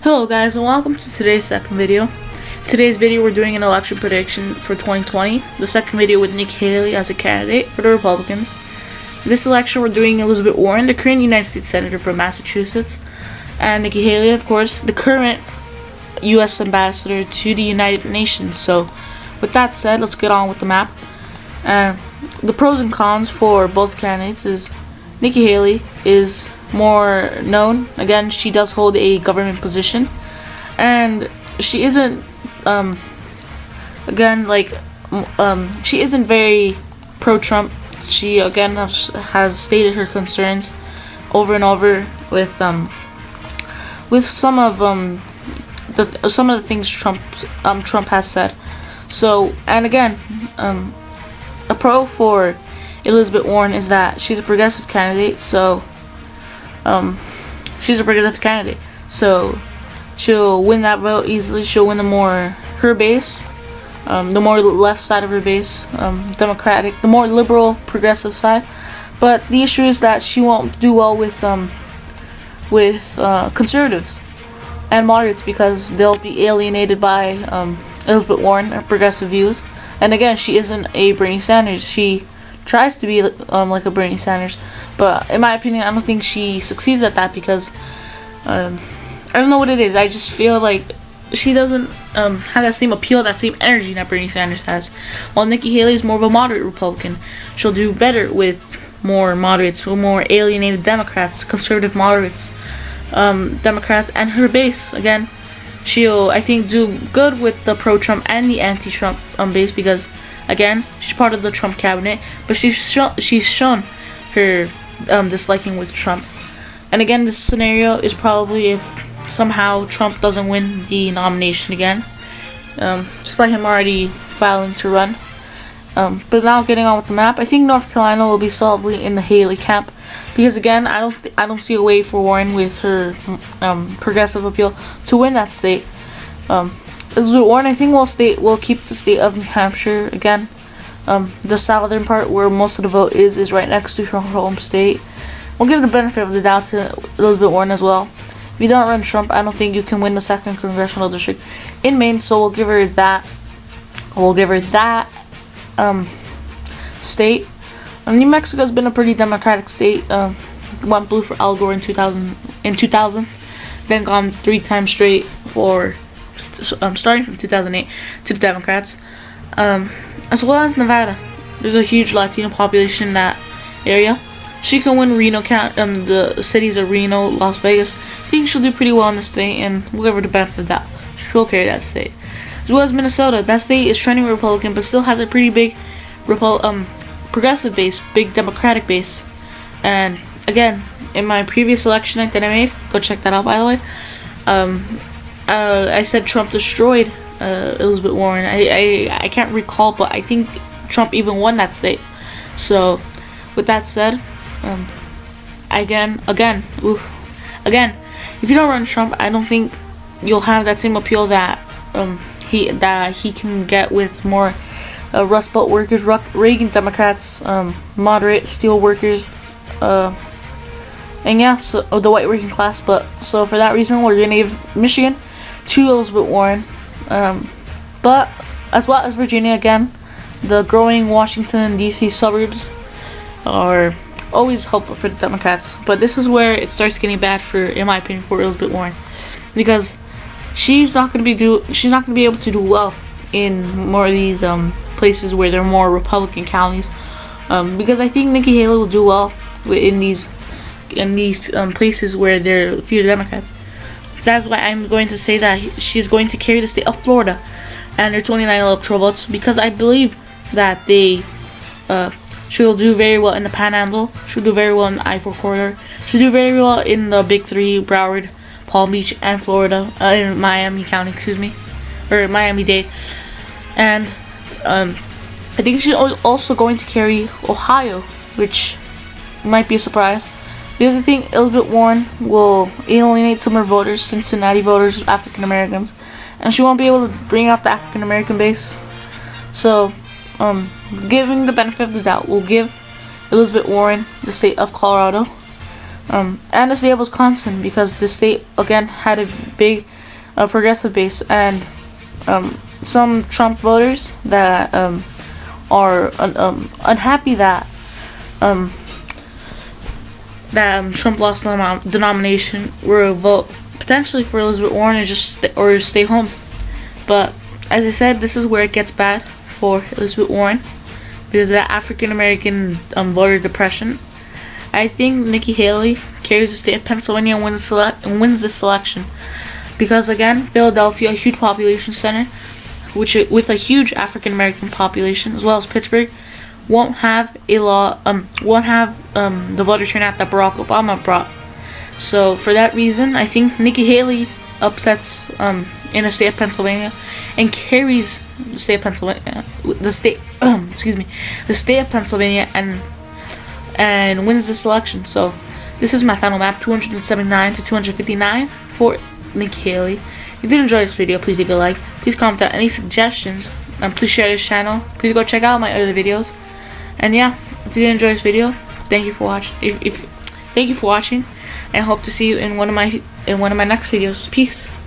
Hello guys, and welcome to today's second video. Today's video we're doing an election prediction for 2020. The second video with Nikki Haley as a candidate for the Republicans. This election we're doing Elizabeth Warren, the current United States Senator from Massachusetts, and Nikki Haley, of course, the current U.S. Ambassador to the United Nations. So with that said, let's get on with the map. The pros and cons for both candidates is Nikki Haley is more known. Again, she does hold a government position, and she isn't she isn't very pro-Trump. She again has stated her concerns over and over with some of the things Trump has said. So, and again, a pro for Elizabeth Warren is that she's a progressive candidate. So she'll win that vote easily. She'll win the more left side of her base, Democratic, the more liberal, progressive side. But the issue is that she won't do well with conservatives and moderates because they'll be alienated by Elizabeth Warren and progressive views. And again, she isn't a Bernie Sanders. She tries to be like a Bernie Sanders, but in my opinion, I don't think she succeeds at that because I don't know what it is. I just feel like she doesn't have that same appeal, that same energy that Bernie Sanders has. While Nikki Haley is more of a moderate Republican, she'll do better with more moderates, or more alienated Democrats, conservative moderates, Democrats, and her base. Again, she'll, I think, do good with the pro-Trump and the anti-Trump base because, again, she's part of the Trump cabinet, but she's shown her disliking with Trump. And again, this scenario is probably if somehow Trump doesn't win the nomination again, despite him already filing to run. But now getting on with the map, I think North Carolina will be solidly in the Haley camp because again, I don't see a way for Warren with her progressive appeal to win that state. Elizabeth Warren, I think, will keep the state of New Hampshire again. The southern part where most of the vote is right next to her home state. We'll give the benefit of the doubt to Elizabeth Warren as well. If you don't run Trump, I don't think you can win the 2nd congressional district in Maine, so we'll give her that. State. New Mexico's been a pretty Democratic state. Went blue for Al Gore in 2000, then gone 3 times straight for starting from 2008 to the Democrats. As well as Nevada, there's a huge Latino population in that area. She can win Reno County, the cities of Reno, Las Vegas. I think she'll do pretty well in the state, and we'll give her the benefit of that. She'll carry that state. As well as Minnesota, that state is trending Republican, but still has a pretty big progressive base, big Democratic base. And again, in my previous election that I made, go check that out by the way. I said Trump destroyed Elizabeth Warren. I can't recall, but I think Trump even won that state. So, with that said, again, if you don't run Trump, I don't think you'll have that same appeal that he can get with more Rust Belt workers, Reagan Democrats, moderate steel workers, and yeah, so the white working class. But so for that reason, we're gonna give Michigan to Elizabeth Warren, but as well as Virginia. Again, the growing Washington D.C. suburbs are always helpful for the Democrats, but this is where it starts getting bad in my opinion, for Elizabeth Warren, because she's not gonna be able to do well in more of these places where they're more Republican counties, because I think Nikki Haley will do well in these places where there are fewer Democrats. That's why I'm going to say that she's going to carry the state of Florida and her 29 electoral votes, because I believe that she'll do very well in the Panhandle. She'll do very well in the I-4 corridor. She'll do very well in the Big 3, Broward, Palm Beach, and Florida, in Miami County, or Miami-Dade. And I think she's also going to carry Ohio, which might be a surprise, because I think Elizabeth Warren will alienate some of her voters, Cincinnati voters, African Americans, and she won't be able to bring out the African American base. So, giving the benefit of the doubt, we'll give Elizabeth Warren the state of Colorado, and the state of Wisconsin, because the state again had a big progressive base, and some Trump voters that are unhappy that Trump lost the nomination will vote potentially for Elizabeth Warren or stay home. But as I said, this is where it gets bad for Elizabeth Warren because of that African American voter depression. I think Nikki Haley carries the state of Pennsylvania and wins this election because, again, Philadelphia, a huge population center, with a huge African American population, as well as Pittsburgh, won't have the voter turnout that Barack Obama brought. So for that reason, I think Nikki Haley upsets in the state of Pennsylvania and carries the state of Pennsylvania, the state of Pennsylvania, and wins this election. So this is my final map, 279 to 259 for Nikki Haley. If you did enjoy this video, please leave a like. Please comment out any suggestions, and please share this channel. Please go check out my other videos. And yeah, if you did enjoy this video, thank you for watching. Thank you for watching, and I hope to see you in one of my next videos. Peace.